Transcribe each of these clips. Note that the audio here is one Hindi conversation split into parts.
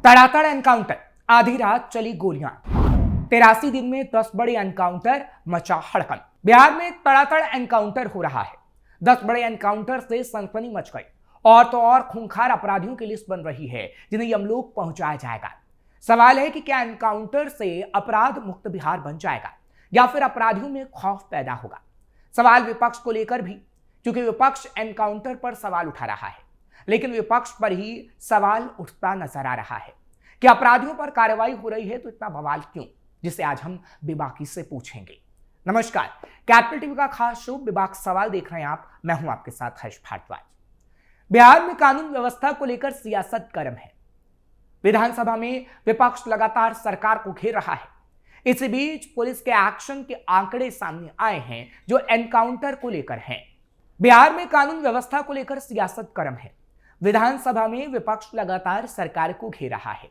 तड़ातड़ एनकाउंटर, आधी रात चली गोलियां। 83 दिन में 10 बड़े एनकाउंटर, मचा हड़कंप। बिहार में तड़ातड़ एनकाउंटर हो रहा है। 10 बड़े एनकाउंटर से सनसनी मच गई। और तो और खूंखार अपराधियों की लिस्ट बन रही है जिन्हें यमलोक पहुंचाया जाएगा। सवाल है कि क्या एनकाउंटर से अपराध मुक्त बिहार बन जाएगा या फिर अपराधियों में खौफ पैदा होगा। सवाल विपक्ष को लेकर भी, क्योंकि विपक्ष एनकाउंटर पर सवाल उठा रहा है, लेकिन विपक्ष पर ही सवाल उठता नजर आ रहा है कि अपराधियों पर कार्रवाई हो रही है तो इतना बवाल क्यों, जिसे आज हम बेबाकी से पूछेंगे। नमस्कार, कैपिटल टीवी का खास शो बेबाक सवाल देख रहे हैं आप। मैं हूं आपके साथ हर्ष भारद्वाज। बिहार में कानून व्यवस्था को लेकर सियासत गर्म है। विधानसभा में विपक्ष लगातार सरकार को घेर रहा है। इसी बीच पुलिस के एक्शन के आंकड़े सामने आए हैं जो एनकाउंटर को लेकर हैं। बिहार में कानून व्यवस्था को लेकर सियासत गर्म है। विधानसभा में विपक्ष लगातार सरकार को घेर रहा है।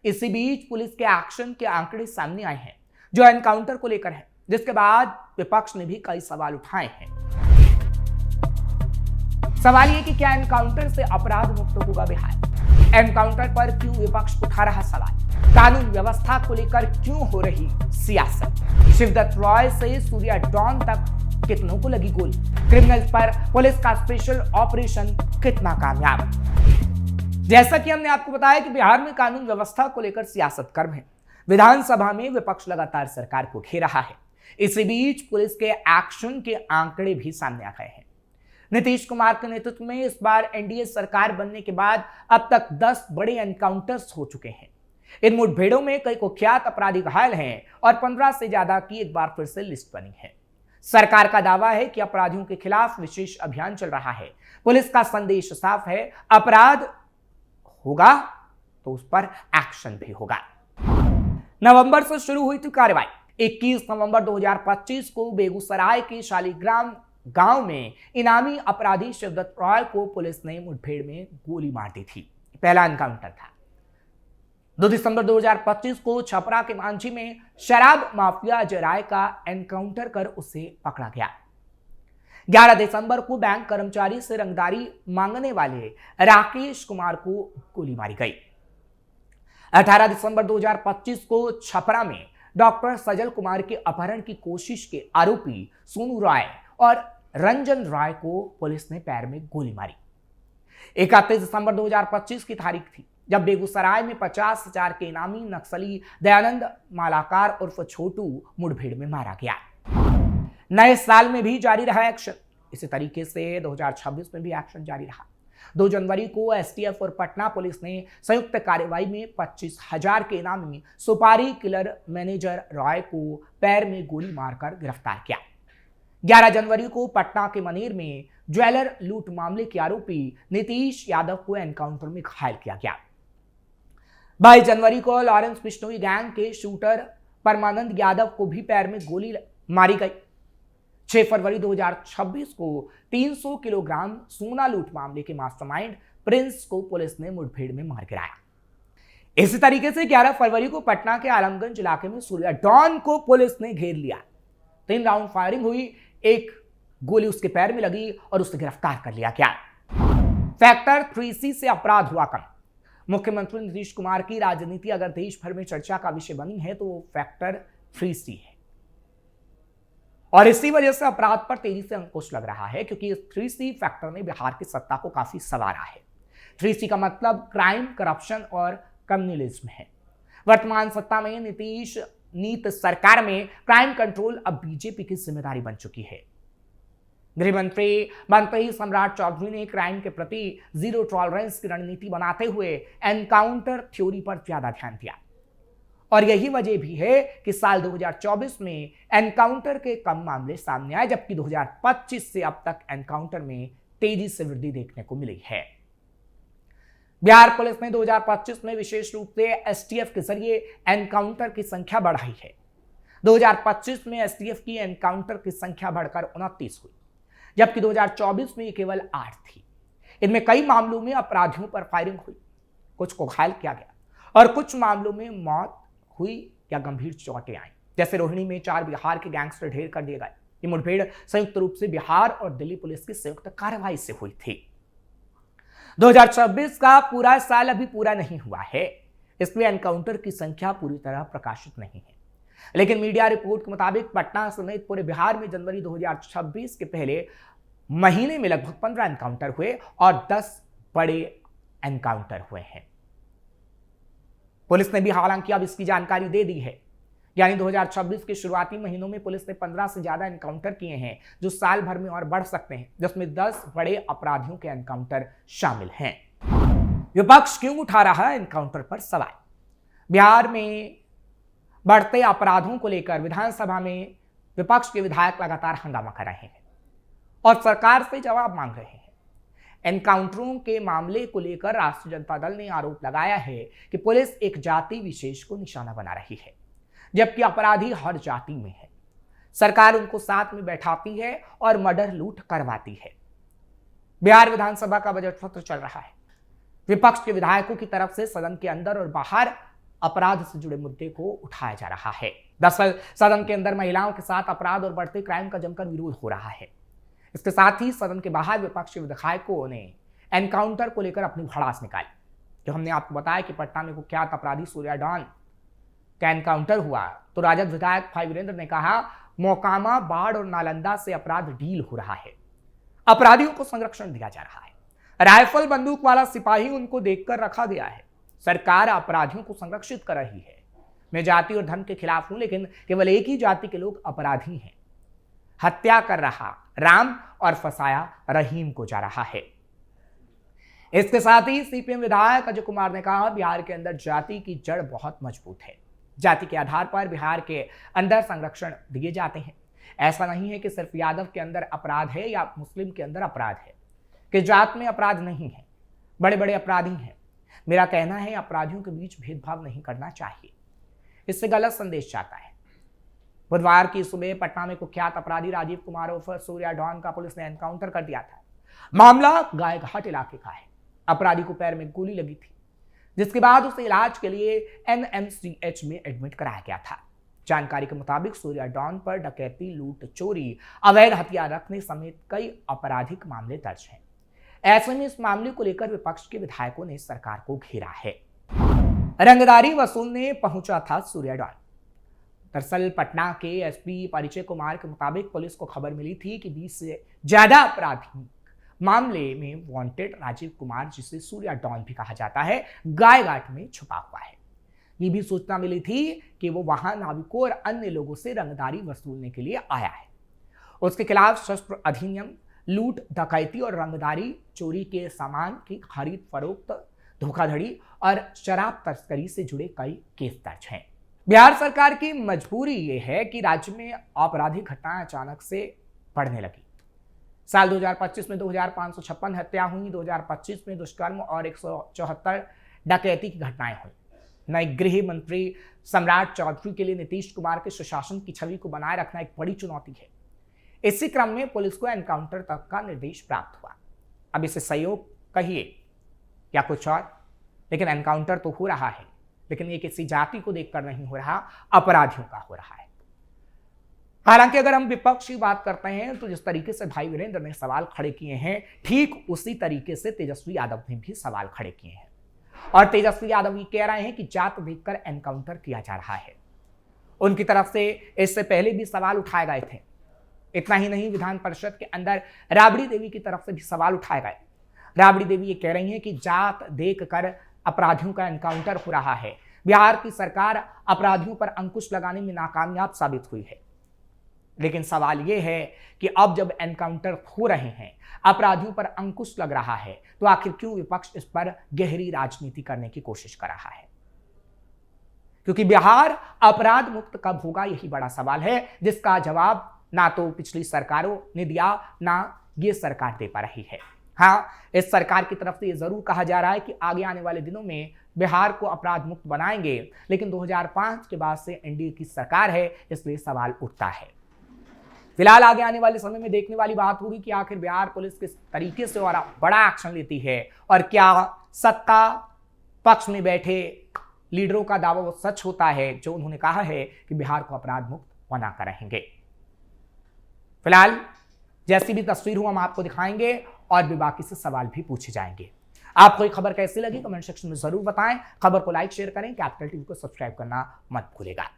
इसी बीच पुलिस के एक्शन के आंकड़े सामने आए हैं जो एनकाउंटर को लेकर है, जिसके बाद विपक्ष ने भी कई सवाल उठाए हैं। सवाल ये कि क्या एनकाउंटर से अपराध मुक्त होगा बिहार? एनकाउंटर पर क्यों विपक्ष उठा रहा सवाल? कानून व्यवस्था को लेकर क्यों हो रही सियासत? शिवदत्त रॉय से सूर्या डॉन तक कितनों को लगी गोली? क्रिमिनल्स पर पुलिस का स्पेशल ऑपरेशन कितना कामयाब? जैसा कि हमने आपको बताया कि बिहार में कानून व्यवस्था को लेकर सियासत गर्म है। विधानसभा में विपक्ष लगातार सरकार को घेर रहा है। इसी बीच पुलिस के एक्शन के आंकड़े भी सामने आ गए हैं। नीतीश कुमार के नेतृत्व में इस बार एनडीए सरकार बनने के बाद अब तक 10 बड़े एनकाउंटर्स हो चुके हैं। इन मुठभेड़ों में कई कुख्यात अपराधी घायल हैं और 15 से ज्यादा की एक बार फिर से लिस्ट बनी है। सरकार का दावा है कि अपराधियों के खिलाफ विशेष अभियान चल रहा है। पुलिस का संदेश साफ है, अपराध होगा तो उस पर एक्शन भी होगा। नवंबर से शुरू हुई थी कार्रवाई। 21 नवंबर 2025 को बेगूसराय के शालीग्राम गांव में इनामी अपराधी शिवदत्त रॉय को पुलिस ने मुठभेड़ में गोली मार दी थी। पहला एनकाउंटर था। 2 दिसंबर 2025 को छपरा के मांझी में शराब माफिया अजय राय का एनकाउंटर कर उसे पकड़ा गया। 11 दिसंबर को बैंक कर्मचारी से रंगदारी मांगने वाले राकेश कुमार को गोली मारी गई। 18 दिसंबर 2025 को छपरा में डॉक्टर सजल कुमार के अपहरण की कोशिश के आरोपी सोनू राय और रंजन राय को पुलिस ने पैर में गोली मारी। 31 दिसंबर 2025 की तारीख थी जब बेगूसराय में 50,000 के इनामी नक्सली दयानंद मालाकार उर्फ छोटू मुठभेड़ में मारा गया। नए साल में भी जारी रहा एक्शन। इसी तरीके से 2026 में भी एक्शन जारी रहा। 2 जनवरी को एसटीएफ और पटना पुलिस ने संयुक्त कार्रवाई में 25,000 के इनामी सुपारी किलर मैनेजर रॉय को पैर में गोली मारकर गिरफ्तार किया। 11 जनवरी को पटना के मनेर में ज्वेलर लूट मामले के आरोपी नीतीश यादव को एनकाउंटर में घायल किया गया। 22 जनवरी को लॉरेंस बिश्नोई गैंग के शूटर परमानंद यादव को भी पैर में गोली मारी गई। 6 फरवरी 2026 को 300 किलोग्राम सोना लूट मामले के मास्टरमाइंड प्रिंस को पुलिस ने मुठभेड़ में मार गिराया। इसी तरीके से 11 फरवरी को पटना के आलमगंज इलाके में सूर्या डॉन को पुलिस ने घेर लिया। 3 राउंड फायरिंग हुई, एक गोली उसके पैर में लगी और उसे गिरफ्तार कर लिया गया। फैक्टर 3C से अपराध हुआ कम। मुख्यमंत्री नीतीश कुमार की राजनीति अगर देश भर में चर्चा का विषय बनी है तो वो फैक्टर 3C है। और इसी वजह से अपराध पर तेजी से अंकुश लग रहा है, क्योंकि इस 3C फैक्टर ने बिहार की सत्ता को काफी संवारा है। 3C का मतलब क्राइम, करप्शन और कम्युनलिज्म है। वर्तमान सत्ता में नीतीश नीत सरकार में क्राइम कंट्रोल अब बीजेपी की जिम्मेदारी बन चुकी है। गृह मंत्री बनते ही सम्राट चौधरी ने क्राइम के प्रति जीरो टॉलरेंस की रणनीति बनाते हुए एनकाउंटर थ्योरी पर ज्यादा ध्यान दिया। और यही वजह भी है कि साल 2024 में एनकाउंटर के कम मामले सामने आए, जबकि 2025 से अब तक एनकाउंटर में तेजी से वृद्धि देखने को मिली है। बिहार पुलिस ने 2025 में विशेष रूप से एसटीएफ के जरिए एनकाउंटर की संख्या बढ़ाई है। 2025 में एसटीएफ की एनकाउंटर की संख्या बढ़कर 29 हुई, जबकि 2024 में ये केवल 8 थी। इनमें कई मामलों में अपराधियों पर फायरिंग हुई, कुछ को घायल किया गया और कुछ मामलों में मौत हुई या गंभीर चोटें आई। जैसे रोहिणी में 4 बिहार के गैंगस्टर ढेर कर दिए गए। ये मुठभेड़ संयुक्त रूप से बिहार और दिल्ली पुलिस की संयुक्त कार्रवाई से हुई थी। 2026 का पूरा साल अभी पूरा नहीं हुआ है। इसलिए एनकाउंटर की संख्या पूरी तरह प्रकाशित नहीं है। लेकिन मीडिया रिपोर्ट के मुताबिक पटना समेत पूरे बिहार में जनवरी 2026 के पहले महीने में लगभग 15 एनकाउंटर हुए और 10 बड़े एनकाउंटर हुए हैं। पुलिस ने भी हालांकि अब इसकी जानकारी दे दी है, यानी 2026 के शुरुआती महीनों में पुलिस ने 15 से ज्यादा एनकाउंटर किए हैं, जो साल भर में और बढ़ सकते हैं, जिसमें 10 बड़े अपराधियों के एनकाउंटर शामिल हैं। विपक्ष क्यों उठा रहा है एनकाउंटर पर सवाल? बिहार में बढ़ते अपराधों को लेकर विधानसभा में विपक्ष के विधायक लगातार हंगामा कर रहे हैं और सरकार से जवाब मांग रहे हैं। एनकाउंटरों के मामले को लेकर राष्ट्रीय जनता दल ने आरोप लगाया है कि पुलिस एक जाति विशेष को निशाना बना रही है, जबकि अपराधी हर जाति में है। सरकार उनको साथ में बैठाती है और मर्डर लूट करवाती है। बिहार विधानसभा का बजट सत्र चल रहा है। विपक्ष के विधायकों की तरफ से सदन के अंदर और बाहर अपराध से जुड़े मुद्दे को उठाया जा रहा है। दरअसल सदन के अंदर महिलाओं के साथ अपराध और बढ़ते क्राइम का जमकर विरोध हो रहा है। इसके साथ ही सदन के बाहर विपक्ष के विधायकों ने एनकाउंटर को लेकर अपनी भड़ास निकाली। जो हमने आपको बताया कि पटना में कुख्यात अपराधी सूर्या डॉन का एनकाउंटर हुआ, तो राजद विधायक भाई वीरेंद्र ने कहा, मोकामा, बाढ़ और नालंदा से अपराध डील हो रहा है, अपराधियों को संरक्षण दिया जा रहा है, राइफल बंदूक वाला सिपाही उनको देखकर रखा गया है, सरकार अपराधियों को संरक्षित कर रही है। मैं जाति और धर्म के खिलाफ हूं, लेकिन केवल एक ही जाति के लोग अपराधी हैं। हत्या कर रहा राम और फंसाया रहीम को जा रहा है। इसके साथ ही सीपीएम विधायक अजय कुमार ने कहा, बिहार के अंदर जाति की जड़ बहुत मजबूत है। जाति के आधार पर बिहार के अंदर संरक्षण दिए जाते हैं। ऐसा नहीं है कि सिर्फ यादव के अंदर अपराध है या मुस्लिम के अंदर अपराध है, कि जात में अपराध नहीं है, बड़े बड़े अपराधी हैं। मेरा कहना है अपराधियों के बीच भेदभाव नहीं करना चाहिए, इससे गलत संदेश जाता है। बुधवार की सुबह पटना में कुख्यात अपराधी राजीव कुमार उर्फ सूर्या डॉन का पुलिस ने एनकाउंटर कर दिया था। मामला गायघाट इलाके का है। अपराधी को पैर में गोली लगी थी, जिसके बाद उसे इलाज के लिए एनएमसीएच में एडमिट कराया गया था। जानकारी के मुताबिक सूर्या डॉन पर डकैती, लूट, चोरी, अवैध हथियार रखने समेत कई आपराधिक मामले दर्ज हैं। ऐसे में इस मामले को लेकर विपक्ष के विधायकों ने सरकार को घेरा है। रंगदारी वसूलने पहुंचा था सूर्या डॉन। दरअसल पटना के एसपी परिचय कुमार के मुताबिक पुलिस को खबर मिली थी कि 20 से ज्यादा अपराधी मामले में वांटेड राजीव कुमार, जिसे सूर्या डॉन भी कहा जाता है, गायघाट में छुपा हुआ है। ये भी सूचना मिली थी कि वो वहां नाविकों और अन्य लोगों से रंगदारी वसूलने के लिए आया है। उसके खिलाफ शस्त्र अधिनियम, लूट, डकैती और रंगदारी, चोरी के सामान की खरीद फरोख्त, धोखाधड़ी और शराब तस्करी से जुड़े कई केस दर्ज हैं। बिहार सरकार की मजबूरी ये है कि राज्य में आपराधिक घटनाएं अचानक से बढ़ने लगी। साल 2025 में 2556 हत्या हुई, 2025 में दुष्कर्म और 174 डकैती की घटनाएं हुई। नए गृह मंत्री सम्राट चौधरी के लिए नीतीश कुमार के सुशासन की छवि को बनाए रखना एक बड़ी चुनौती है। इसी क्रम में पुलिस को एनकाउंटर तक का निर्देश प्राप्त हुआ। अब इसे सहयोग कहिए या कुछ और, लेकिन एनकाउंटर तो हो रहा है, लेकिन ये किसी जाति को देखकर नहीं हो रहा, अपराधियों का हो रहा है। हालांकि अगर हम विपक्ष की बात करते हैं तो जिस तरीके से भाई वीरेंद्र ने सवाल खड़े किए हैं, ठीक उसी तरीके से तेजस्वी यादव ने भी सवाल खड़े किए हैं। और तेजस्वी यादव ये कह रहे हैं कि जात देखकर एनकाउंटर किया जा रहा है। उनकी तरफ से इससे पहले भी सवाल उठाए गए थे। इतना ही नहीं, विधान परिषद के अंदर राबड़ी देवी की तरफ से भी सवाल उठाए गए। राबड़ी देवी ये कह रही हैं कि जात देखकर अपराधियों का एनकाउंटर हो रहा है। बिहार की सरकार अपराधियों पर अंकुश लगाने में नाकामयाब साबित हुई है। लेकिन सवाल यह है कि अब जब एनकाउंटर हो रहे हैं, अपराधियों पर अंकुश लग रहा है, तो आखिर क्यों विपक्ष इस पर गहरी राजनीति करने की कोशिश कर रहा है? क्योंकि बिहार अपराध मुक्त कब होगा, यही बड़ा सवाल है, जिसका जवाब ना तो पिछली सरकारों ने दिया, ना ये सरकार दे पा रही है। हाँ, इस सरकार की तरफ से ये जरूर कहा जा रहा है कि आगे आने वाले दिनों में बिहार को अपराध मुक्त बनाएंगे, लेकिन 2005 के बाद से एनडीए की सरकार है, इसलिए सवाल उठता है। फिलहाल आगे आने वाले समय में देखने वाली बात होगी कि आखिर बिहार पुलिस किस तरीके से और बड़ा एक्शन लेती है, और क्या सत्ता पक्ष में बैठे लीडरों का दावा वो सच होता है जो उन्होंने कहा है कि बिहार को अपराध मुक्त बनाकर रहेंगे। फिलहाल जैसी भी तस्वीर हो हम आपको दिखाएंगे और भी बाकी से सवाल भी पूछे जाएंगे। आपको ये खबर कैसी लगी कमेंट सेक्शन में जरूर बताएं। खबर को लाइक शेयर करें, कैपिटल टीवी को सब्सक्राइब करना मत भूलिएगा।